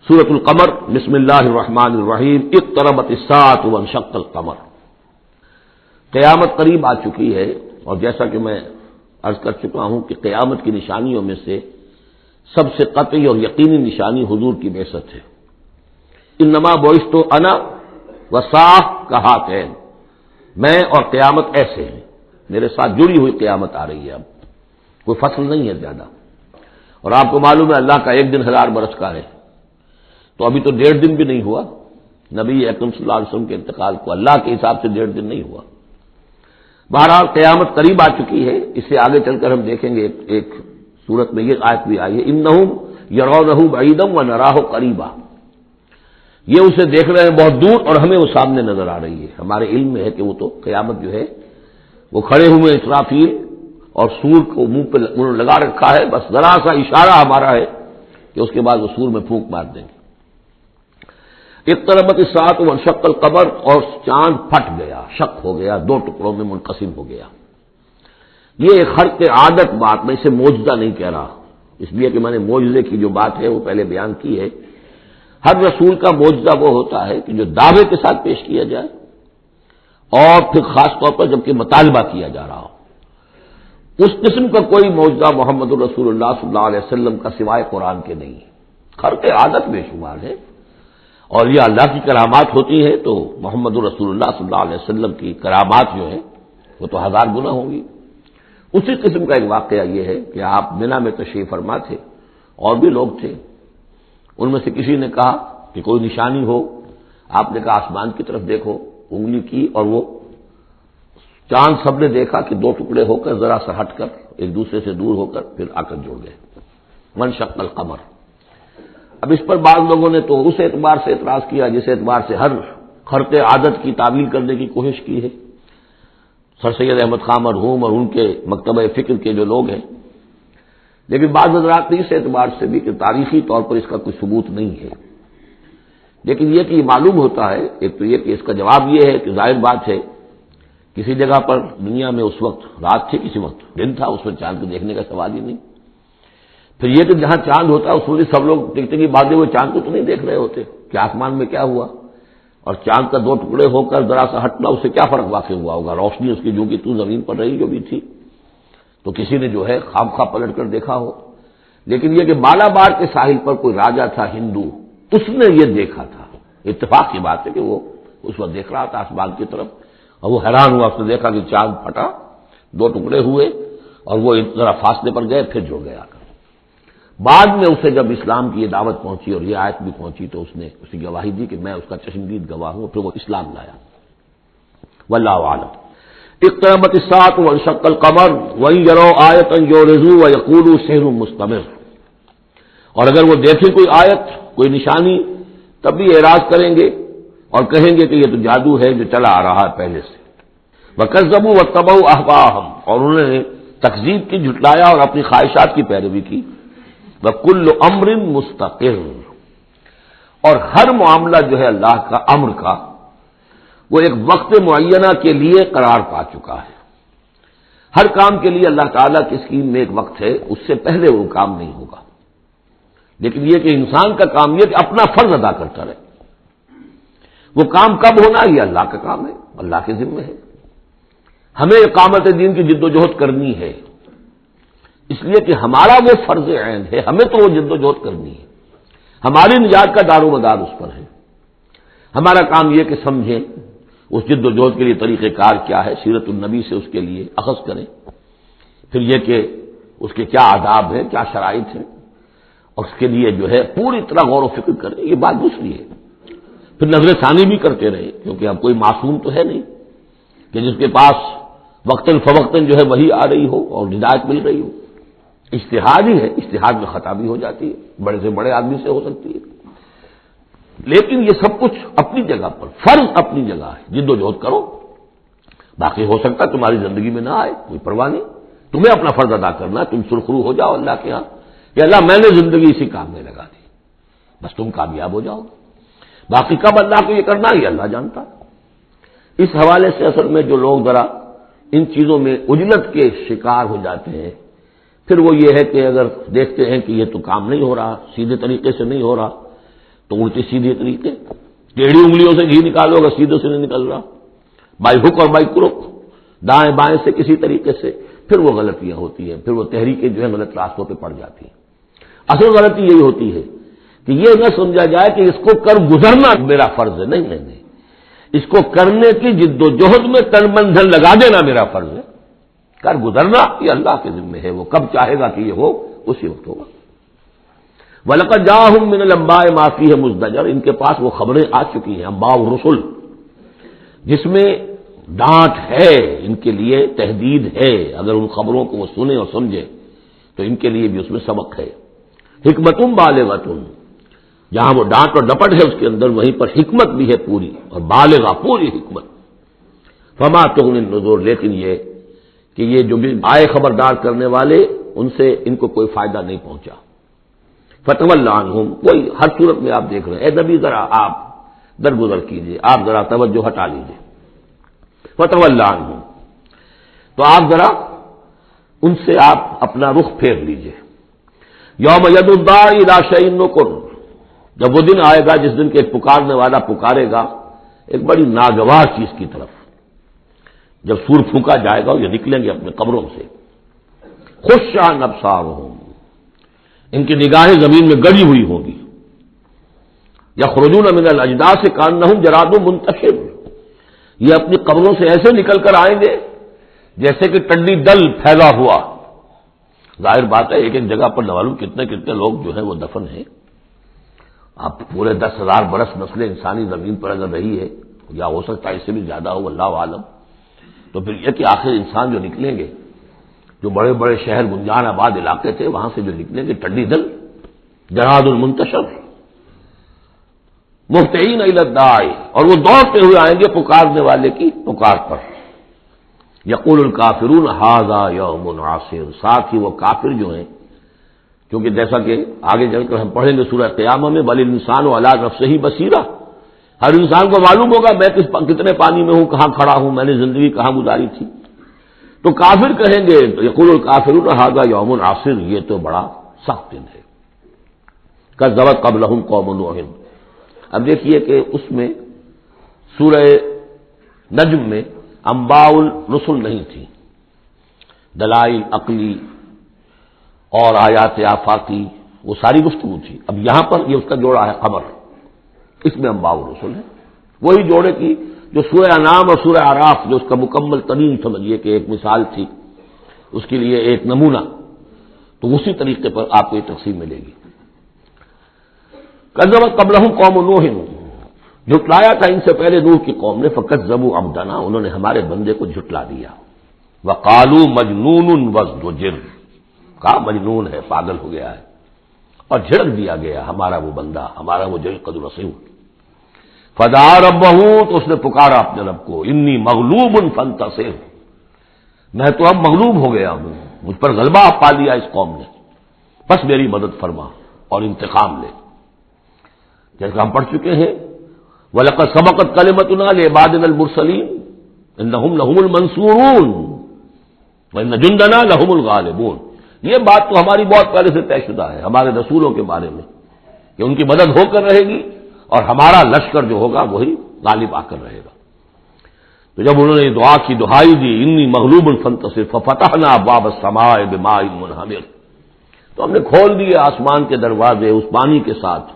سورۃ القمر، بسم اللہ الرحمن الرحیم، اقتربت الساعۃ وانشق القمر۔ قیامت قریب آ چکی ہے، اور جیسا کہ میں عرض کر چکا ہوں کہ قیامت کی نشانیوں میں سے سب سے قطعی اور یقینی نشانی حضور کی بعثت ہے۔ انما بعثت انا والساعۃ کہاتین، میں اور قیامت ایسے ہیں، میرے ساتھ جڑی ہوئی قیامت آ رہی ہے۔ اب کوئی فصل نہیں ہے زیادہ، اور آپ کو معلوم ہے اللہ کا ایک دن 1000 برس کا ہے، تو ابھی تو 1.5 دن بھی نہیں ہوا نبی اکرم صلی اللہ علیہ وسلم کے انتقال کو، اللہ کے حساب سے 1.5 دن نہیں ہوا۔ بہرحال قیامت قریب آ چکی ہے۔ اس سے آگے چل کر ہم دیکھیں گے ایک سورت میں یہ آیت بھی آئی ہے، انہم یرونہ بعیدا ونراہ قریبا، یہ اسے دیکھ رہے ہیں بہت دور اور ہمیں وہ سامنے نظر آ رہی ہے۔ ہمارے علم میں ہے کہ وہ تو قیامت جو ہے وہ کھڑے ہوئے اسرافیل اور سور کو منہ پہ انہوں نے لگا رکھا ہے، بس ذرا سا اشارہ ہمارا ہے کہ اس کے بعد وہ سور میں پھونک مار دیں گے۔ اقتربت الساعۃ وانشق القمر، اور چاند پھٹ گیا، شق ہو گیا، 2 ٹکڑوں میں منقسم ہو گیا۔ یہ ایک خرق عادت بات، میں اسے معجزہ نہیں کہہ رہا، اس لیے کہ میں نے معجزے کی جو بات ہے وہ پہلے بیان کی ہے۔ ہر رسول کا معجزہ وہ ہوتا ہے کہ جو دعوے کے ساتھ پیش کیا جائے، اور پھر خاص طور پر جبکہ مطالبہ کیا جا رہا ہو۔ اس قسم کا کوئی معجزہ محمد الرسول اللہ صلی اللہ علیہ وسلم کا سوائے قرآن کے نہیں ہے۔ خرق عادت بے شمار ہے، اور یہ اللہ کی کرامات ہوتی ہے تو محمد الرسول اللہ صلی اللہ علیہ وسلم کی کرامات جو ہے وہ تو 1000 گنا ہوں گی۔ اسی قسم کا ایک واقعہ یہ ہے کہ آپ منا میں تشریف فرما تھے، اور بھی لوگ تھے، ان میں سے کسی نے کہا کہ کوئی نشانی ہو، آپ نے کہا آسمان کی طرف دیکھو، انگلی کی اور وہ چاند سب نے دیکھا کہ 2 ٹکڑے ہو کر ذرا سا ہٹ کر ایک دوسرے سے دور ہو کر پھر آ کر جڑ گئے۔ وانشق القمر، اب اس پر بعض لوگوں نے تو اس اعتبار سے اعتراض کیا جس اعتبار سے ہر خرق عادت کی تعویل کرنے کی کوشش کی ہے، سر سید احمد خان مرحوم اور ان کے مکتبہ فکر کے جو لوگ ہیں۔ لیکن بعض حضرات نے اس اعتبار سے بھی کہ تاریخی طور پر اس کا کوئی ثبوت نہیں ہے، لیکن یہ کہ یہ معلوم ہوتا ہے، ایک تو یہ کہ اس کا جواب یہ ہے کہ ظاہر بات ہے کسی جگہ پر دنیا میں اس وقت رات تھی، کسی وقت دن تھا، اس میں چاند کو دیکھنے کا سوال ہی نہیں۔ پھر یہ کہ جہاں چاند ہوتا ہے اس میں سب لوگ دیکھتے کہ بعدے ہوئے چاند کو تو نہیں دیکھ رہے ہوتے کہ آسمان میں کیا ہوا، اور چاند کا 2 ٹکڑے ہو کر ذرا سا ہٹنا اس سے کیا فرق واقع ہوا ہوگا، روشنی اس کی جو کہ تو زمین پر رہی جو بھی تھی، تو کسی نے جو ہے خواہ پلٹ کر دیکھا ہو۔ لیکن یہ کہ مالابار کے ساحل پر کوئی راجا تھا ہندو، اس نے یہ دیکھا تھا، اتفاق کی بات ہے کہ وہ اس وقت دیکھ رہا تھا آسمان کی طرف، اور وہ حیران ہوا، اس نے دیکھا کہ چاند پھٹا، 2 ٹکڑے ہوئے اور وہ ذرا فاصلے پر گئے پھر جڑ گیا۔ بعد میں اسے جب اسلام کی یہ دعوت پہنچی اور یہ آیت بھی پہنچی تو اس نے اس کی گواہی دی کہ میں اس کا چشمدید گواہ ہوں، پھر وہ اسلام لایا۔ واللہ اعلم۔ اقتربت الساعۃ وانشق القمر وان يروا آیۃ یعرضوا ویقولوا سحر مستمر، اور اگر وہ دیکھیں کوئی آیت، کوئی نشانی، تب بھی اعراض کریں گے اور کہیں گے کہ یہ تو جادو ہے جو چلا آ رہا ہے پہلے سے۔ وکذبوا واتبعوا اهواءهم، اور انہوں نے تکذیب کی، جھٹلایا اور اپنی خواہشات کی پیروی کی۔ وَكُلُّ أَمْرٍ مُسْتَقِرٌ، اور ہر معاملہ جو ہے اللہ کا امر کا وہ ایک وقت معینہ کے لیے قرار پا چکا ہے۔ ہر کام کے لیے اللہ تعالیٰ کی اسکیم میں ایک وقت ہے، اس سے پہلے وہ کام نہیں ہوگا۔ لیکن یہ کہ انسان کا کام یہ کہ اپنا فرض ادا کرتا رہے، وہ کام کب ہونا یہ اللہ کا کام ہے، اللہ کے ذمہ ہے۔ ہمیں اقامت دین کی جد و جہد کرنی ہے، اس لیے کہ ہمارا وہ فرض عین ہے، ہمیں تو وہ جد و جہد کرنی ہے، ہماری نجات کا دار و مدار اس پر ہے۔ ہمارا کام یہ کہ سمجھیں اس جد و جہد کے لیے طریقہ کار کیا ہے، سیرت النبی سے اس کے لیے اخذ کریں، پھر یہ کہ اس کے کیا آداب ہیں، کیا شرائط ہیں، اور اس کے لیے جو ہے پوری طرح غور و فکر کریں، یہ بات دوسری ہے۔ پھر نظر ثانی بھی کرتے رہے، کیونکہ اب کوئی معصوم تو ہے نہیں کہ جس کے پاس وقتاً فوقتاً جو ہے وہی آ رہی ہو اور ہدایت مل رہی ہو۔ اجتہاد ہی ہے، اجتہاد میں خطا بھی ہو جاتی ہے، بڑے سے بڑے آدمی سے ہو سکتی ہے، لیکن یہ سب کچھ اپنی جگہ پر، فرض اپنی جگہ ہے، جد و جہد کرو۔ باقی ہو سکتا ہے تمہاری زندگی میں نہ آئے، کوئی پرواہ نہیں، تمہیں اپنا فرض ادا کرنا ہے، تم سرخرو ہو جاؤ اللہ کے ہاں کہ اللہ میں نے زندگی اسی کام میں لگا دی، بس تم کامیاب ہو جاؤ۔ باقی کب اللہ کو یہ کرنا ہے یہ اللہ جانتا۔ اس حوالے سے اصل میں جو لوگ ذرا ان چیزوں میں عجلت کے شکار ہو جاتے ہیں، پھر وہ یہ ہے کہ اگر دیکھتے ہیں کہ یہ تو کام نہیں ہو رہا، سیدھے طریقے سے نہیں ہو رہا، تو الٹی سیدھی طریقے، ٹیڑھی انگلیوں سے گھی نکالو اگر سیدھے سے نہیں نکل رہا، بائی ہک اور بائی کروک، دائیں بائیں سے کسی طریقے سے، پھر وہ غلطیاں ہوتی ہیں، پھر وہ تحریکیں جو ہے غلط راستوں پہ پڑ جاتی ہیں۔ اصل غلطی یہی ہوتی ہے کہ یہ نہ سمجھا جائے کہ اس کو کر گزرنا میرا فرض ہے، نہیں نہیں نہیں، اس کو کرنے کی جد و جہد میں تن من دھن لگا دینا میرا فرض ہے، کر گزرنا یہ اللہ کے ذمہ ہے، وہ کب چاہے گا کہ یہ ہو اسی وقت ہوگا۔ وَلَقَدْ جَاءَهُم مِّنَ الْأَنبَاءِ مَا فِيهِ مُزْدَجَرٌ، ان کے پاس وہ خبریں آ چکی ہیں، انباء الرسل، جس میں ڈانٹ ہے ان کے لیے، تحدید ہے، اگر ان خبروں کو وہ سنیں اور سمجھے تو ان کے لیے بھی اس میں سبق ہے۔ حکمت بالغۃ، جہاں وہ ڈانٹ اور ڈپٹ ہے اس کے اندر، وہیں پر حکمت بھی ہے پوری، اور بالغہ پوری حکمت۔ فما تغنی النذر، لیکن یہ کہ یہ جو بھی آئے خبردار کرنے والے، ان سے ان کو کوئی فائدہ نہیں پہنچا۔ فتول عنہم، کوئی ہر صورت میں آپ دیکھ رہے ہیں، اے نبی ذرا آپ درگزر کیجئے، آپ ذرا توجہ ہٹا لیجئے۔ فتول عنہم، تو آپ ذرا ان سے آپ اپنا رخ پھیر لیجئے۔ یوم یدعو الداعی الی شیء نکر، جب وہ دن آئے گا جس دن کے پکارنے والا پکارے گا ایک بڑی ناگوار چیز کی طرف، جب سور پھونکا جائے گا یہ نکلیں گے اپنے قبروں سے۔ خشعا ابصارہم، ان کی نگاہیں زمین میں گڑی ہوئی ہوں گی۔ یخرجون من الاجداث کانہم جراد منتشر، یہ اپنی قبروں سے ایسے نکل کر آئیں گے جیسے کہ ٹڈی دل پھیلا ہوا۔ ظاہر بات ہے ایک ایک جگہ پر نہ معلوم کتنے کتنے لوگ جو ہیں وہ دفن ہیں۔ اب پورے 10,000 برس نسل انسانی زمین پر اگر رہی ہے، یا ہو سکتا ہے اس سے بھی زیادہ ہو، اللہ عالم، تو پھر یہ کہ آخر انسان جو نکلیں گے، جو بڑے بڑے شہر گنجان آباد علاقے تھے وہاں سے جو نکلیں گے ٹڈی دل، جراد المنتشر، مہطعین الی الداعی، اور وہ دوڑتے ہوئے آئیں گے پکارنے والے کی پکار پر۔ یقول الکافرون ھذا یوم عسیر، ساتھ ہی وہ کافر جو ہیں، کیونکہ جیسا کہ آگے چل کر ہم پڑھیں گے سورہ قیامہ میں، بل الانسان علی نفسہ بصیرہ، ہر انسان کو معلوم ہوگا میں کتنے پانی میں ہوں، کہاں کھڑا ہوں، میں نے زندگی کہاں گزاری تھی۔ تو کافر کہیں گے، یقول الکافرون ھذا یوم عسیر، یہ تو بڑا سخت دن ہے۔ کذبت قبلہم قوم نوح، اب دیکھیے کہ اس میں سورہ نجم میں انباء الرسل نہیں تھی، دلائل عقلی اور آیات آفاقی وہ ساری گفتگو تھی۔ اب یہاں پر یہ اس کا جوڑا ہے خبر، اس میں انباء الرسل ہے، وہی جوڑے کی جو سورہ انعام اور سورہ اعراف جو اس کا مکمل ترین سمجھیے کہ ایک مثال تھی، اس کے لیے ایک نمونہ، تو اسی طریقے پر آپ کو یہ تقسیم ملے گی۔ کذبت قبلہم قوم نوح، جھٹلایا تھا ان سے پہلے نوح کی قوم نے، فکذبوا عبدنا، انہوں نے ہمارے بندے کو جھٹلا دیا۔ وقالوا مجنون وازدجر، کہا مجنون ہے، پاگل ہو گیا ہے، اور جھڑک دیا گیا ہمارا وہ بندہ، ہمارا وہ جل قدر رسول۔ فدعا ربہ، تو اس نے پکارا اپنے رب کو، انی مغلوب فانتصر، میں تو اب مغلوب ہو گیا ہوں، مجھ پر غلبہ پا لیا اس قوم نے، بس میری مدد فرما اور انتقام لے۔ جیسا ہم پڑھ چکے ہیں، وَلَقَدْ سَبَقَتْ كَلِمَتُنَا لِعِبَادِنَا الْمُرْسَلِينَ إِنَّهُمْ لَهُمُ الْمَنْصُورُونَ وَإِنَّ جُنْدَنَا لَهُمُ الْغَالِبُونَ، یہ بات تو ہماری بہت پہلے سے طے شدہ ہے ہمارے رسولوں کے بارے میں کہ ان کی مدد ہو کر رہے گی، اور ہمارا لشکر جو ہوگا وہی غالب آ کر رہے گا۔ تو جب انہوں نے یہ دعا کی، دہائی دی، انی مغلوب فانتصر، ففتحنا ابواب السماء بماء منہمر، تو ہم نے کھول دیے آسمان کے دروازے اس پانی کے ساتھ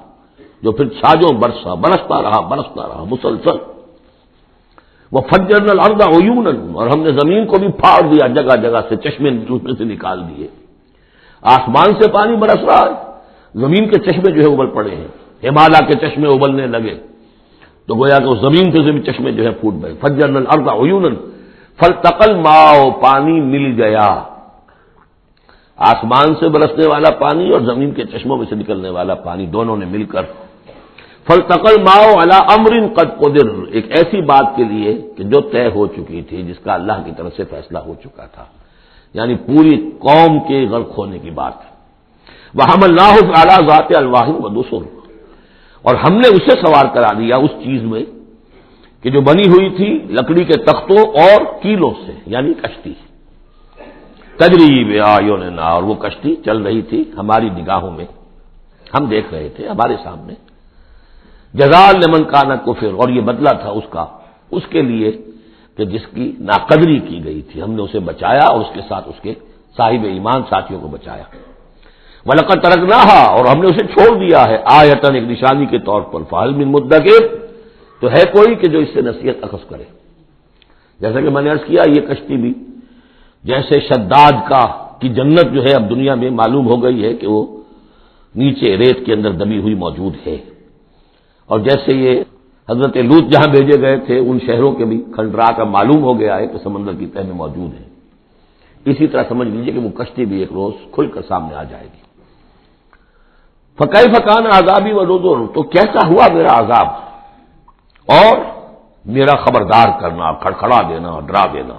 جو پھر چھاجوں برستا رہا مسلسل۔ وفجرنا الارض عیونا، اور ہم نے زمین کو بھی پھاڑ دیا جگہ جگہ سے، چشمے اس میں سے نکال دیے۔ آسمان سے پانی برس رہا ہے، زمین کے چشمے جو ہے ابل پڑے ہیں، ہمالیہ کے چشمے ابلنے لگے، تو گویا کہ اس زمین سے بھی چشمے جو ہے پھوٹ گئے۔ فجرنا الارض عیونا فالتقى الماء، پانی مل گیا، آسمان سے برسنے والا پانی اور زمین کے چشموں میں سے نکلنے والا پانی دونوں نے مل کر، فالتقى الماء على امر قد قدر، ایک ایسی بات کے لیے کہ جو طے ہو چکی تھی، جس کا اللہ کی طرف سے فیصلہ ہو چکا تھا، یعنی پوری قوم کے غرق ہونے کی بات۔ وحملناه على ذات الواح ودسر، اور ہم نے اسے سوار کرا دیا اس چیز میں کہ جو بنی ہوئی تھی لکڑی کے تختوں اور کیلوں سے، یعنی کشتی، تجری بأعیننا، اور وہ کشتی چل رہی تھی ہماری نگاہوں میں، ہم دیکھ رہے تھے ہمارے سامنے۔ جزاء لمن کان کفر، اور یہ بدلہ تھا اس کے لیے کہ جس کی ناقدری کی گئی تھی، ہم نے اسے بچایا اور اس کے ساتھ اس کے صاحب ایمان ساتھیوں کو بچایا۔ وَلَقَدْ تَرَكْنَاهَا، اور ہم نے اسے چھوڑ دیا ہے، آیتاً، ایک نشانی کے طور پر، فَهَلْ مِن مُدَّكِرٍ، تو ہے کوئی کہ جو اس سے نصیحت اخذ کرے۔ جیسا کہ میں نے عرض کیا، یہ کشتی بھی جیسے شداد کی جنت جو ہے اب دنیا میں معلوم ہو گئی ہے کہ وہ نیچے ریت کے اندر دبی ہوئی موجود ہے، اور جیسے یہ حضرت لوط جہاں بھیجے گئے تھے ان شہروں کے بھی کھنڈرا کا معلوم ہو گیا ہے کہ سمندر کی تہ میں موجود ہے، اسی طرح سمجھ لیجیے کہ وہ کشتی بھی ایک روز کھل کر سامنے آ جائے گی۔ فَكَيْفَ كَانَ عَذَابِي وَنُذُرِ، تو کیسا ہوا میرا عذاب اور میرا خبردار کرنا، کھڑکھڑا دینا، ڈرا دینا۔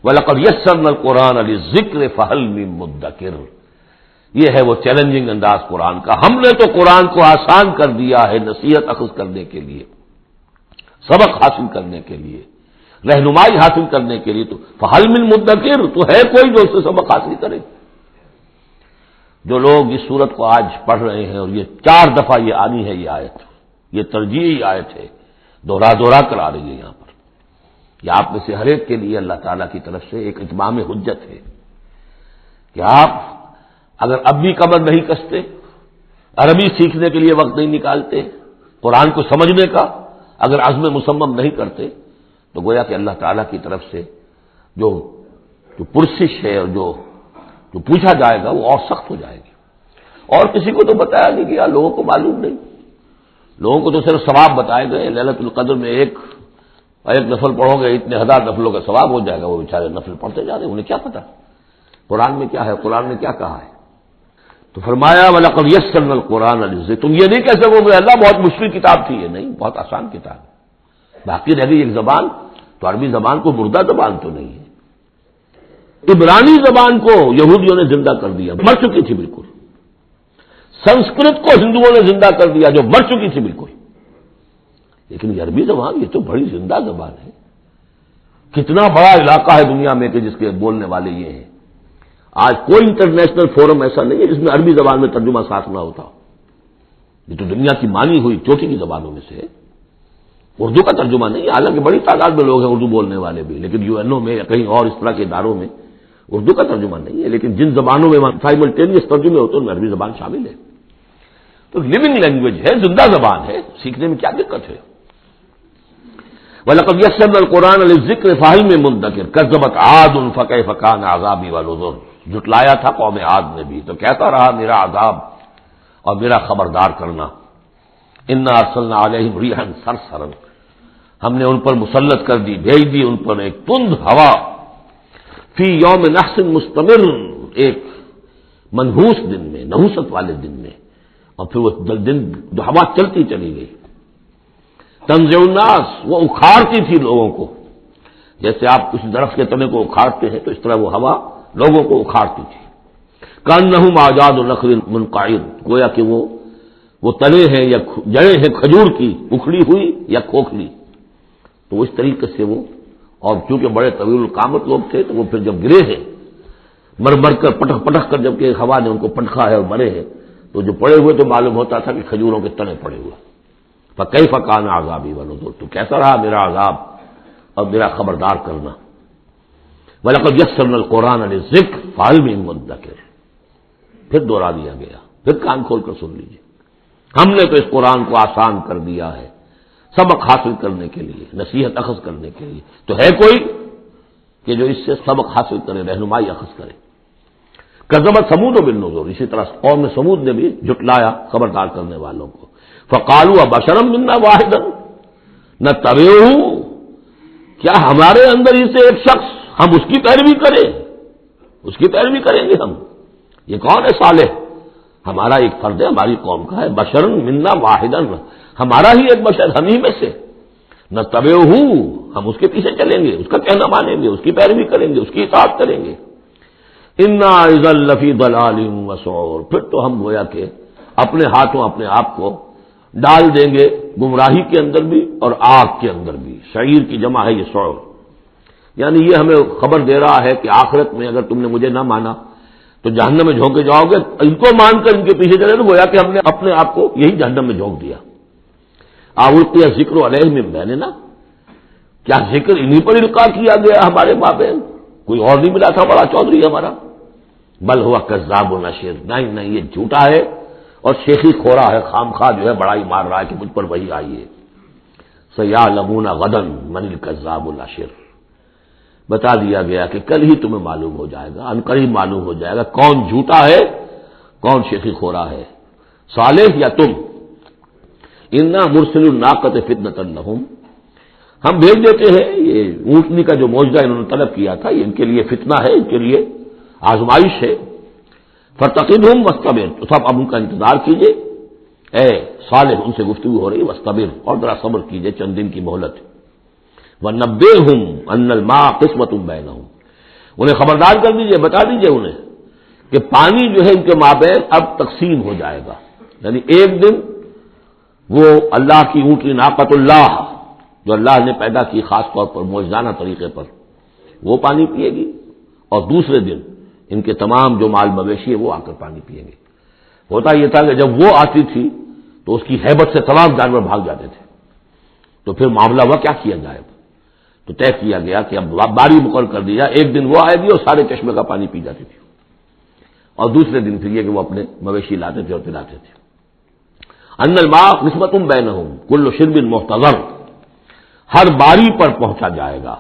وَلَقَدْ يَسَّرْنَا الْقُرْآنَ لِلذِّكْرِ فَهَلْ مِن مُدَّكِرٍ، یہ ہے وہ چیلنجنگ انداز قرآن کا، ہم نے تو قرآن کو آسان کر دیا ہے نصیحت اخذ کرنے کے لیے، سبق حاصل کرنے کے لیے، رہنمائی حاصل کرنے کے لیے، تو فَهَلْ مِن مُدَّكِرٍ، تو ہے کوئی جو اس سے سبق حاصل کرے۔ جو لوگ اس سورت کو آج پڑھ رہے ہیں، اور یہ 4 دفعہ یہ آنی ہے، یہ آیت، یہ ترجیحی آیت ہے، دوہرا کر آ رہی ہے یہاں پر، یہ آپ میں سے ہر ایک کے لیے اللہ تعالیٰ کی طرف سے ایک اتمام حجت ہے کہ آپ اگر اب بھی کمر نہیں کستے، عربی سیکھنے کے لیے وقت نہیں نکالتے، قرآن کو سمجھنے کا اگر عزم مصمم نہیں کرتے، تو گویا کہ اللہ تعالیٰ کی طرف سے جو پرسش ہے اور جو پوچھا جائے گا وہ اور سخت ہو جائے گی۔ اور کسی کو تو بتایا نہیں گیا، لوگوں کو معلوم نہیں، لوگوں کو تو صرف ثواب بتائے گئے، ليلۃ القدر میں ایک نفل پڑھو گے اتنے 1000 نفلوں کا ثواب ہو جائے گا، وہ بیچارے نفل پڑھتے جا رہے ہیں، انہیں کیا پتا قرآن میں کیا ہے، قرآن نے کیا کہا ہے۔ تو فرمایا وَلَقَدْ يَسَّرْنَا الْقُرْآنَ لِلذِّكْرِ، تم یہ نہیں کہہ سکو کہ اللہ بہت مشکل کتاب تھی، یہ نہیں، بہت آسان کتاب ہے، باقی رہ گئی ایک زبان، تو عربی زبان کو مردہ زبان تو نہیں ہے، عبرانی زبان کو یہودیوں نے زندہ کر دیا، مر چکی تھی بالکل، سنسکرت کو ہندوؤں نے زندہ کر دیا جو مر چکی تھی بالکل، لیکن یہ عربی زبان یہ تو بڑی زندہ زبان ہے، کتنا بڑا علاقہ ہے دنیا میں کہ جس کے بولنے والے یہ ہیں، آج کوئی انٹرنیشنل فورم ایسا نہیں ہے جس میں عربی زبان میں ترجمہ ساتھ نہ ہوتا، یہ تو دنیا کی مانی ہوئی چوٹی کی زبانوں میں سے ہے، اردو کا ترجمہ نہیں، حالانکہ بڑی تعداد میں لوگ ہیں اردو بولنے والے بھی، لیکن UN میں یا کہیں اور اس طرح کے اداروں میں اردو کا ترجمہ نہیں ہے، لیکن جن زبانوں میں سائملٹینیس ترجمے ہوتے ہیں ان میں عربی زبان شامل ہے، تو لیونگ لینگویج ہے، زندہ زبان ہے، سیکھنے میں کیا دقت ہے۔ وَلَقَدْ يَسَّرْنَا الْقُرْآنَ لِلذِّكْرِ فَهَلْ مِن مُدَّكِرٍ كَذَّبَتْ عَادٌ فَكَيْفَ كَانَ عَذَابِي وَنُذُرِ، جھٹلایا تھا قوم عاد نے بھی، تو کیسا رہا میرا عذاب اور میرا خبردار کرنا۔ اِنَّا أَرْسَلْنَا عَلَيْهِمْ رِيحًا صَرْصَرًا، ہم نے ان پر مسلط کر دی، بھیج دی ان پر ایک تند ہوا، فی یوم نحس مستمر، ایک منحوس دن میں، نحوست والے دن میں، اور پھر وہ دن ہوا چلتی چلی گئی، تنزع الناس، وہ اکھاڑتی تھی لوگوں کو، جیسے آپ کسی درخت کے تنے کو اکھاڑتے ہیں تو اس طرح وہ ہوا لوگوں کو اکھاڑتی تھی، کأنہم اعجاز نخل منقعر، گویا کہ وہ تنے ہیں یا جڑیں ہیں کھجور کی، اکھڑی ہوئی یا کھوکھلی، تو اس طریقے سے وہ، اور چونکہ بڑے طویل القامت لوگ تھے تو وہ پھر جب گرے ہیں مر کر پٹخ کر، جب کہ ہوا نے ان کو پٹخا ہے اور مرے ہیں، تو جو پڑے ہوئے تو معلوم ہوتا تھا کہ کھجوروں کے تنے پڑے ہوئے۔ فَكَيْفَ كَانَ عَذَابِي وَنُذُرِ، تو کیسا رہا میرا عذاب اور میرا خبردار کرنا۔ وَلَقَدْ يَسَّرْنَا الْقُرْآنَ لِلذِّكْرِ فَهَلْ مِن مُدَّكِرٍ، پھر دوہرا دیا گیا، پھر کان کھول کر سن لیجیے، ہم نے تو اس قرآن کو آسان کر دیا ہے سبق حاصل کرنے کے لیے، نصیحت اخذ کرنے کے لیے، تو ہے کوئی کہ جو اس سے سبق حاصل کرے، رہنمائی اخذ کرے۔ کذبت ثمود بالنذر، اسی طرح قوم ثمود نے بھی جھٹلایا خبردار کرنے والوں کو، فقالوا ابشرا منا واحدا نتبعہ، کیا ہمارے اندر ہی سے ایک شخص ہم اس کی پیروی کریں، اس کی پیروی کریں گے ہم، یہ کون ہے صالح، ہمارا ایک فرد ہے، ہماری قوم کا ہے، بشرا منا واحدا، ہمارا ہی ایک بشر، ہم ہی میں سے، نتبعہ، ہم اس کے پیچھے چلیں گے، اس کا کہنا مانیں گے، اس کی پیروی کریں گے، اس کی اطاعت کریں گے، انا اذا لفی ضلال وسعور، پھر تو ہم گویا کہ اپنے ہاتھوں اپنے آپ کو ڈال دیں گے گمراہی کے اندر بھی اور آگ کے اندر بھی، شعیر کی جمع ہے یہ سعور، یعنی یہ ہمیں خبر دے رہا ہے کہ آخرت میں اگر تم نے مجھے نہ مانا تو جہنم میں جھونکے جاؤ گے، ان کو مان کر ان کے پیچھے چلے تو گویا کہ ہم نے اپنے آپ کو یہی جہنم میں جھونک دیا۔ آولتی ذکر علیہ من بیننا، کیا ذکر انہیں پر القاء کیا گیا ہمارے مابین؟ کوئی اور نہیں ملا تھا بڑا چودھری ہمارا؟ بل ہوا کذاب نشر، نہیں یہ جھوٹا ہے اور شیخی کھورا ہے، خام خواہ جو ہے بڑائی مار رہا ہے کہ مجھ پر وہی آئی ہے۔ سیعلمون غدا من الکذاب الاشر، بتا دیا گیا کہ کل ہی تمہیں معلوم ہو جائے گا، ان قریب معلوم ہو جائے گا کون جھوٹا ہے کون شیخی کھورا ہے، صالح یا تم۔ انا مرسل الناقۃ فتنۃ لہم، ہم بھیج دیتے ہیں یہ اونٹنی کا جو معجزہ انہوں نے طلب کیا تھا، یہ ان کے لیے فتنہ ہے، ان کے لیے آزمائش ہے۔ فرتقبہم واصطبر، تو سب اب ان کا انتظار کیجئے، اے صالح ان سے گفتگو ہو رہی، واصطبر، اور ذرا صبر کیجئے، چند دن کی مہلت۔ وَنَبِّئْهُمْ أَنَّ الْمَاءَ قِسْمَةٌ بَيْنَهُمْ، انہیں خبردار کر دیجئے، بتا دیجئے انہیں کہ پانی جو ہے ان کے مابین اب تقسیم ہو جائے گا، یعنی ایک دن وہ اللہ کی اونٹنی ناقۃ اللہ جو اللہ نے پیدا کی خاص طور پر معجزانہ طریقے پر، وہ پانی پیے گی، اور دوسرے دن ان کے تمام جو مال مویشی ہے وہ آ کر پانی پیئیں گے۔ ہوتا یہ تھا کہ جب وہ آتی تھی تو اس کی ہیبت سے تمام جانور بھاگ جاتے تھے، تو پھر معاملہ ہوا کیا کیا جائے، تو طے کیا گیا کہ اب باری مقرر کر دیا، ایک دن وہ آئے گی اور سارے چشمے کا پانی پی جاتی تھی، اور دوسرے دن پھر یہ کہ وہ اپنے مویشی لاتے تھے اور پلاتے تھے۔ ان الماء قسمۃ بینہم کل شرب محتضر، ہر باری پر پہنچا جائے گا۔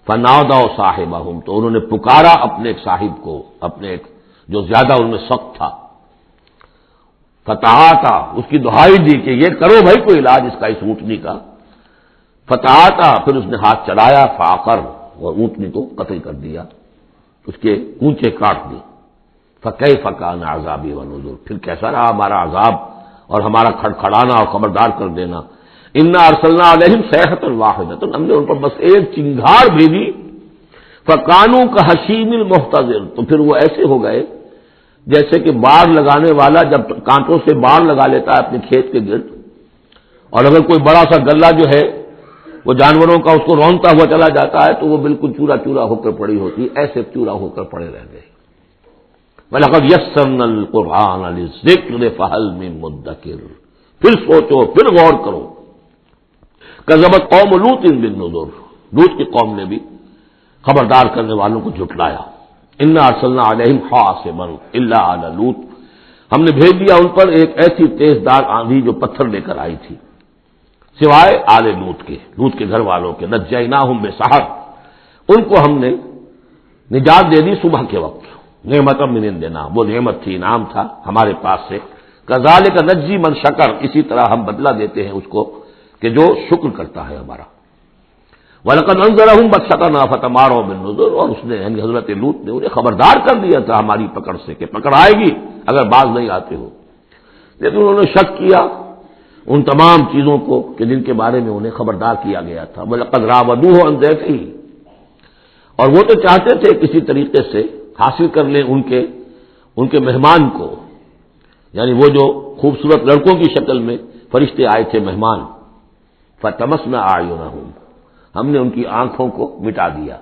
فنادوا صاحبہم، تو انہوں نے پکارا اپنے ایک صاحب کو، اپنے ایک جو زیادہ ان میں سخت تھا، فتحاتا، اس کی دہائی دی کہ یہ کرو بھائی کوئی علاج اس کا، اس اونٹنی کا۔ فتحاتا، پھر اس نے ہاتھ چلایا، فعقر، اور اونٹنی کو قتل کر دیا، اس کے اونچے کاٹ دی۔ فکیف کان عذابی ونذر، پھر کیسا رہا ہمارا عذاب اور ہمارا کھڑکھڑانا اور خبردار کر دینا۔ انا ارسلنا علیہم صیحۃ واحدۃ، ہم نے ان پر بس ایک چنگھاڑ بھیجی، فکانوا کحشیم المحتضر، تو پھر وہ ایسے ہو گئے جیسے کہ باڑ لگانے والا جب کانٹوں سے باڑ لگا لیتا ہے اپنے کھیت کے گرد، اور اگر کوئی بڑا سا گلہ جو ہے وہ جانوروں کا اس کو رونتا ہوا چلا جاتا ہے تو وہ بالکل چورا چورا ہو کر پڑی ہوتی، ایسے چورا ہو کر پڑے رہ گئے۔ وَلَقَدْ يَسَّرْنَا الْقُرْآنَ لِلذِّكْرِ فَهَلْ مِن مُدَّكِرٍ، پھر سوچو، پھر غور کرو۔ کذبت قوم لوط بالنذر، لوط کی قوم نے بھی خبردار کرنے والوں کو جھٹلایا۔ انا ارسلنا علیہم حاصبا الا آل لوط، ہم نے بھیج دیا ان پر ایک ایسی تیز دار آندھی جو پتھر لے کر آئی تھی، سوائے آل لوط کے گھر والوں کے۔ نجیناہم بسحر، ان کو ہم نے نجات دے دی صبح کے وقت، نعمت من عندنا، وہ نعمت تھی، انعام تھا ہمارے پاس سے۔ کذالک نجزی من شکر، اسی طرح ہم بدلہ دیتے ہیں اس کو کہ جو شکر کرتا ہے ہمارا۔ وَلَقَدْ أَنذَرَهُمْ بَطْشَتَنَا فَتَمَارَوْا بِالنُّذُرِ، اور اس نے یعنی حضرت لوط نے انہیں خبردار کر دیا تھا ہماری پکڑ سے کہ پکڑ آئے گی اگر باز نہیں آتے ہو، لیکن انہوں نے شک کیا ان تمام چیزوں کو کہ جن کے بارے میں انہیں خبردار کیا گیا تھا۔ وَلَقَدْ رَاوَدُوهُ عَن ضَيْفِهِ، اور وہ تو چاہتے تھے کسی طریقے سے حاصل کر لیں ان کے مہمان کو، یعنی وہ جو خوبصورت لڑکوں کی شکل میں فرشتے آئے تھے مہمان۔ فَطَمَسْنَا أَعْيُنَهُمْ، ہم نے ان کی آنکھوں کو مٹا دیا۔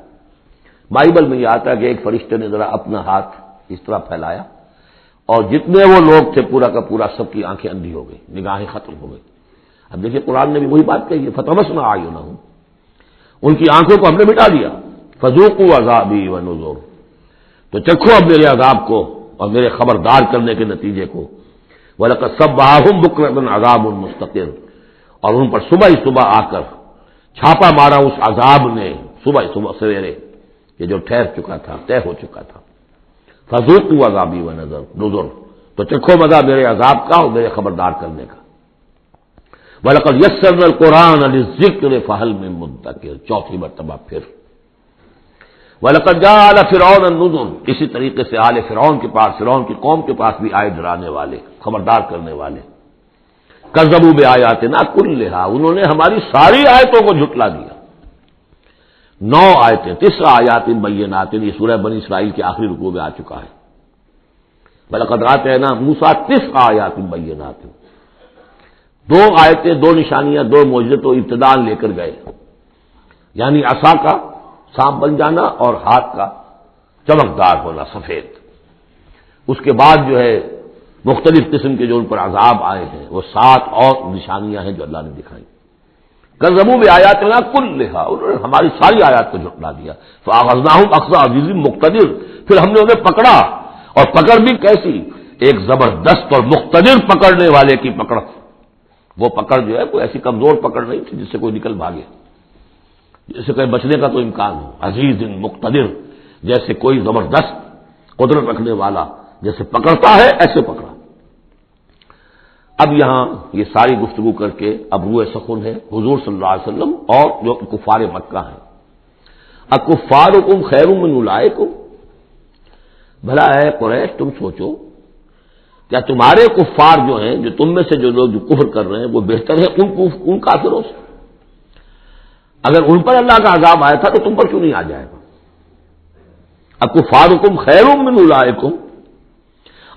بائبل میں یہ آتا ہے کہ ایک فرشتے نے ذرا اپنا ہاتھ اس طرح پھیلایا اور جتنے وہ لوگ تھے پورا کا پورا سب کی آنکھیں اندھی ہو گئی، نگاہیں ختم ہو گئی۔ اب دیکھیے قرآن نے بھی وہی بات کہی ہے، فَطَمَسْنَا أَعْيُنَهُمْ، ان کی آنکھوں کو ہم نے مٹا دیا۔ فَذُوقُوا عَذَابِي وَنُذُرِ، تو چکھو اب میرے عذاب کو اور میرے خبردار کرنے کے نتیجے کو۔ وَلَقَدْ صَبَّحَهُمْ بُكْرَةً عَذَابٌ مُسْتَقِرٌ، اور ان پر صبح ہی صبح آ کر چھاپا مارا اس عذاب نے، صبح سویرے کہ جو ٹھہر چکا تھا، طے ہو چکا تھا۔ فذوقوا عذابی ونذر، تو چکھو مزہ میرے عذاب کا اور میرے خبردار کرنے کا۔ وَلَقَدْ يَسَّرْنَا الْقُرْآنَ لِلذِّكْرِ فَهَلْ مِن مُدَّكِرٍ، چوتھی مرتبہ پھر۔ وَلَقَدْ جَاءَ آلَ فِرْعَوْنَ النُّذُرُ، اسی طریقے سے آل فرعون کے پاس، فرعون کی قوم کے پاس بھی آئے ڈرانے والے، خبردار کرنے والے۔ کذبوا بآیاتنا کلھا، انہوں نے ہماری ساری آیتوں کو جھٹلا دیا۔ 9 آیتیں، 9 آیات بینات، یہ سورہ بنی اسرائیل کے آخری رکوع میں آ چکا ہے۔ وَلَقَدْ آتَيْنَا مُوسَىٰ 9 آیات بینات، 2 آیتیں، 2 نشانیاں، 2 معجزے تو ابتداءً لے کر گئے، یعنی عصا کا سانپ بن جانا اور ہاتھ کا چمکدار ہونا سفید۔ اس کے بعد جو ہے مختلف قسم کے جو ان پر عذاب آئے ہیں وہ 7 اور نشانیاں ہیں جو اللہ نے دکھائی. کذبوا بآیاتنا کلھا، انہوں نے ہماری ساری آیات کو جھٹلا دیا. فاخذناہم اخذ عزیز مقتدر، پھر ہم نے انہیں پکڑا، اور پکڑ بھی کیسی؟ ایک زبردست اور مقتدر پکڑنے والے کی پکڑ. وہ پکڑ جو ہے کوئی ایسی کمزور پکڑ نہیں تھی جس سے کوئی نکل بھاگے، جس سے کہیں بچنے کا تو امکان ہو. عزیز مقتدر، جیسے کوئی زبردست قدرت رکھنے والا جیسے پکڑتا ہے ایسے پکڑا. اب یہاں یہ ساری گفتگو کر کے اب روئے سخن ہے حضور صلی اللہ علیہ وسلم اور جو کفار مکہ ہیں. اکفارکم خیر من اولئکم، بھلا ہے قریش تم سوچو کیا تمہارے کفار جو ہیں، جو تم میں سے جو لوگ جو کفر کر رہے ہیں، وہ بہتر ہے ان کافروں سے؟ اگر ان پر اللہ کا عذاب آیا تھا تو تم پر کیوں نہیں آ جائے گا؟ اکفارکم خیر من اولئکم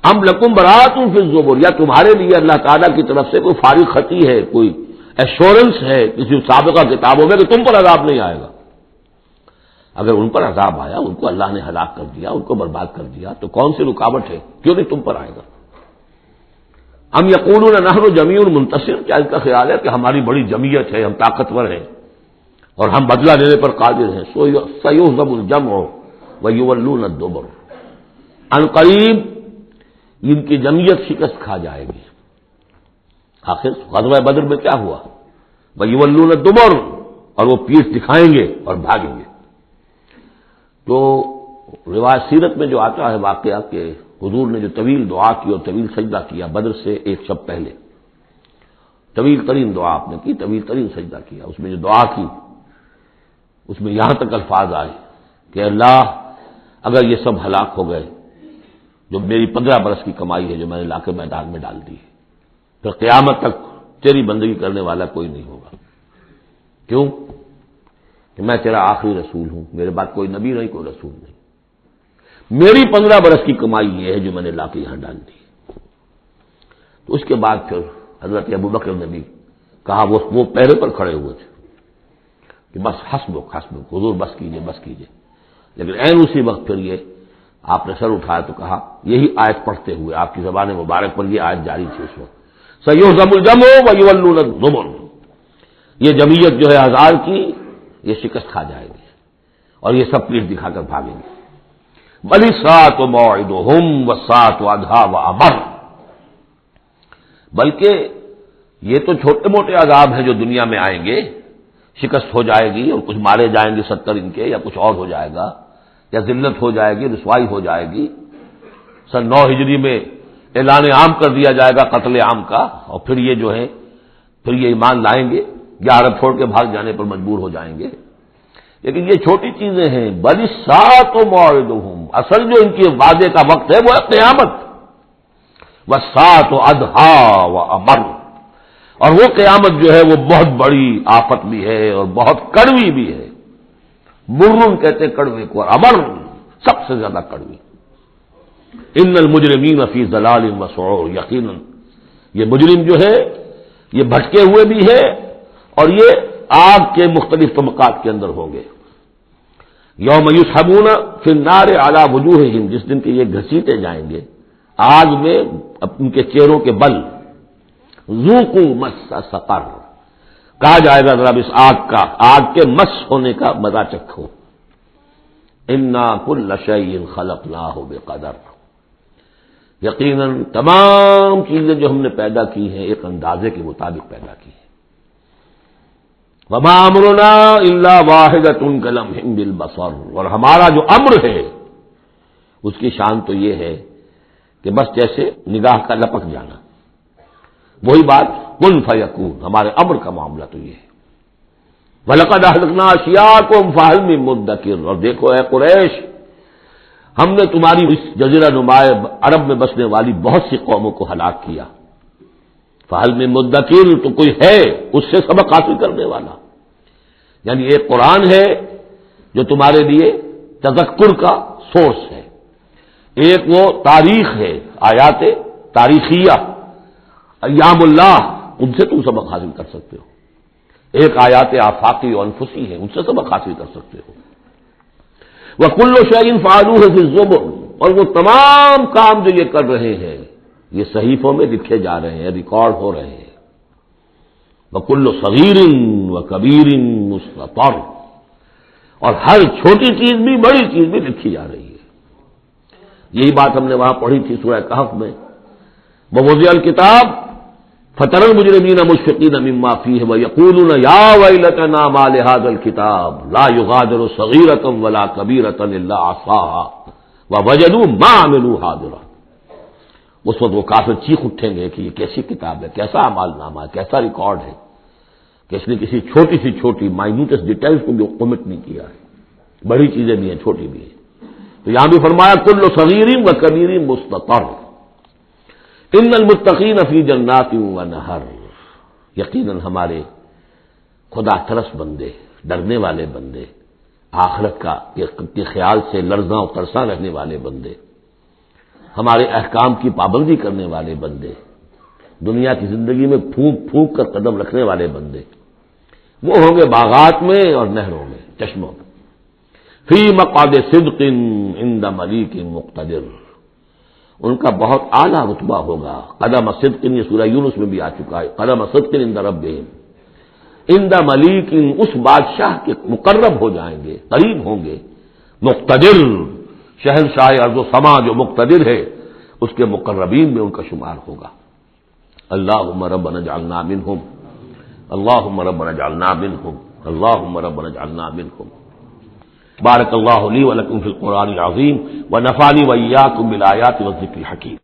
ام لکم براۃ فی الزبر، یا تمہارے لیے اللہ تعالیٰ کی طرف سے کوئی فارغ خطی ہے، کوئی ایشورنس ہے کسی سابقہ کتابوں میں کہ تم پر عذاب نہیں آئے گا؟ اگر ان پر عذاب آیا، ان کو اللہ نے ہلاک کر دیا، ان کو برباد کر دیا، تو کون سی رکاوٹ ہے؟ کیوں نہیں تم پر آئے گا؟ ام یقولون نحن جمیع منتصر، کیا ان کا خیال ہے کہ ہماری بڑی جمعیت ہے، ہم طاقتور ہیں اور ہم بدلہ لینے پر قادر ہیں؟ سیہزم الجمع ویولون الدبر، ان قریب ان کی جمعیت شکست کھا جائے گی. آخر غزوہ بدر میں کیا ہوا؟ ویولون الدبر، اور وہ پیٹھ دکھائیں گے اور بھاگیں گے. تو روایت سیرت میں جو آتا ہے واقعہ کہ حضور نے جو طویل دعا کی اور طویل سجدہ کیا بدر سے ایک شب پہلے، طویل ترین دعا آپ نے کی، طویل ترین سجدہ کیا، اس میں جو دعا کی اس میں یہاں تک الفاظ آئے کہ اللہ اگر یہ سب ہلاک ہو گئے، جو میری 15 برس کی کمائی ہے جو میں نے لا کے میدان میں ڈال دی ہے، پھر قیامت تک تیری بندگی کرنے والا کوئی نہیں ہوگا. کیوں؟ کہ میں تیرا آخری رسول ہوں، میرے بعد کوئی نبی نہیں، کوئی رسول نہیں. میری 15 برس کی کمائی یہ ہے جو میں نے لا کے یہاں ڈال دی. تو اس کے بعد پھر حضرت ابوبکر نے بھی کہا، وہ پہرے پر کھڑے ہوئے تھے کہ بس حسبک حضور بس کیجئے. لیکن عین اسی وقت پھر یہ آپ نے سر اٹھایا تو کہا، یہی آیت پڑھتے ہوئے آپ کی زبان مبارک پر یہ آیت جاری تھی اس وقت، سیہزم الجمع ویولون الدبر، یہ جمعیت جو ہے 1000 کی یہ شکست کھا جائے گی اور یہ سب پیٹھ دکھا کر بھاگیں گے. بل الساعۃ موعدہم والساعۃ ادھیٰ وامر، بلکہ یہ تو چھوٹے موٹے عذاب ہیں جو دنیا میں آئیں گے، شکست ہو جائے گی اور کچھ مارے جائیں گے 70 ان کے، یا کچھ اور ہو جائے گا، یا ذلت ہو جائے گی، رسوائی ہو جائے گی. سن 9 ہجری میں اعلان عام کر دیا جائے گا قتل عام کا، اور پھر یہ جو ہے پھر یہ ایمان لائیں گے یا عرب چھوڑ کے بھاگ جانے پر مجبور ہو جائیں گے. لیکن یہ چھوٹی چیزیں ہیں. بل الساعۃ موعدہم، اصل جو ان کی وعدے کا وقت ہے وہ ہے قیامت. والساعۃ ادھیٰ وامر، اور وہ قیامت جو ہے وہ بہت بڑی آفت بھی ہے اور بہت کڑوی بھی ہے. مرن کہتے کڑوے کو، اور امر سب سے زیادہ کڑوی. ان المجرمین فی ضلال وسعور، یقیناً یہ مجرم جو ہے یہ بھٹکے ہوئے بھی ہے اور یہ آگ کے مختلف طبقات کے اندر ہوں گے. یوم یسحبون فی النار علی وجوہہم، جس دن کے یہ گھسیٹے جائیں گے آگ میں ان کے چہروں کے بل. ذوقوا مس سقر، کہا جائے گا ذرا اس آگ کے مس ہونے کا مزہ چکھو. انا کل شیء خلقناہ بقدر، یقیناً تمام چیزیں جو ہم نے پیدا کی ہیں ایک اندازے کے مطابق پیدا کی ہیں. وما امرنا الا واحدۃ کلمح بالبصر، اور ہمارا جو امر ہے اس کی شان تو یہ ہے کہ بس جیسے نگاہ کا لپک جانا. وہی بات کن فیکون، ہمارے امر کا معاملہ تو یہ ہے. وَلَقَدْ أَهْلَكْنَا أَشْيَاعَكُمْ فَهَلْ مِن مُدَّكِرٍ، اور دیکھو اے قریش، ہم نے تمہاری اس جزیرہ نما عرب میں بسنے والی بہت سی قوموں کو ہلاک کیا. فَهَلْ مِن مُدَّكِرٍ، تو کوئی ہے اس سے سبق حاصل کرنے والا. یعنی ایک قرآن ہے جو تمہارے لیے تذکر کا سورس ہے، ایک وہ تاریخ ہے، آیات تاریخیہ، ایام اللہ، ان سے تم سبق حاصل کر سکتے ہو. ایک آیات آفاقی و انفسی ہیں، ان سے سبق حاصل کر سکتے ہو. وَكُلُّ شَيْءٍ فَعَلُوهُ فِي الزُّبُرِ، اور وہ تمام کام جو یہ کر رہے ہیں یہ صحیفوں میں لکھے جا رہے ہیں، ریکارڈ ہو رہے ہیں۔ وَكُلُّ صَغِيرٍ وَكَبِيرٍ مُسْتَطَرٌ، اور ہر چھوٹی چیز بھی بڑی چیز بھی لکھی جا رہی ہے۔ یہی بات ہم نے وہاں پڑھی تھی سورہ کہف میں، وَوُضِعَ الْكِتَابُ فَتَرَى الْمُجْرِمِينَ مُشْفِقِينَ مِمَّا فِيهِ وَيَقُولُونَ يَا وَيْلَتَنَا مَا لِهَذَا الْكِتَابِ لَا يُغَادِرُ صَغِيرَةً وَلَا كَبِيرَةً إِلَّا أَحْصَاهَا وَوَجَدُوا مَا عَمِلُوا حَاضِرًا۔ اس وقت وہ کافر چیخ اٹھیں گے کہ یہ کیسی کتاب ہے، کیسا اعمال نامہ ہے، کیسا ریکارڈ ہے کہ اس نے کسی چھوٹی سی چھوٹی مائنوٹس ڈیٹیلز کو بھی کمٹ نہیں کیا ہے، بڑی چیزیں بھی ہیں چھوٹی بھی ہیں۔ تو یہاں بھی فرمایا کل صغیر و کبیر مستطر، ان المتقین فی جنات و نہر، یقیناً ہمارے خدا ترس بندے، ڈرنے والے بندے، آخرت کے خیال سے لرزاں و ترساں رہنے والے بندے، ہمارے احکام کی پابندی کرنے والے بندے، دنیا کی زندگی میں پھونک پھونک کر قدم رکھنے والے بندے، وہ ہوں گے باغات میں اور نہروں میں، چشموں میں، فی مقعد صدق عند ملیک مقتدر، ان کا بہت اعلیٰ رتبہ ہوگا۔ قدم صدق، یہ سورہ یونس میں بھی آ چکا ہے، قدم صدق عند ربہم، عند ملیک، اس بادشاہ کے مقرب ہو جائیں گے، قریب ہوں گے، مقتدر، شہنشاہ ارض و سما جو مقتدر ہے اس کے مقربین میں ان کا شمار ہوگا۔ اللہم ربنا اجعلنا منہم، اللہم ربنا اجعلنا منہم، اللہم ربنا اجعلنا منہم۔ بارک اللہ لی ولکم فی القرآن العظیم ونفعنی وإیاکم بالآیات والذکر الحکیم۔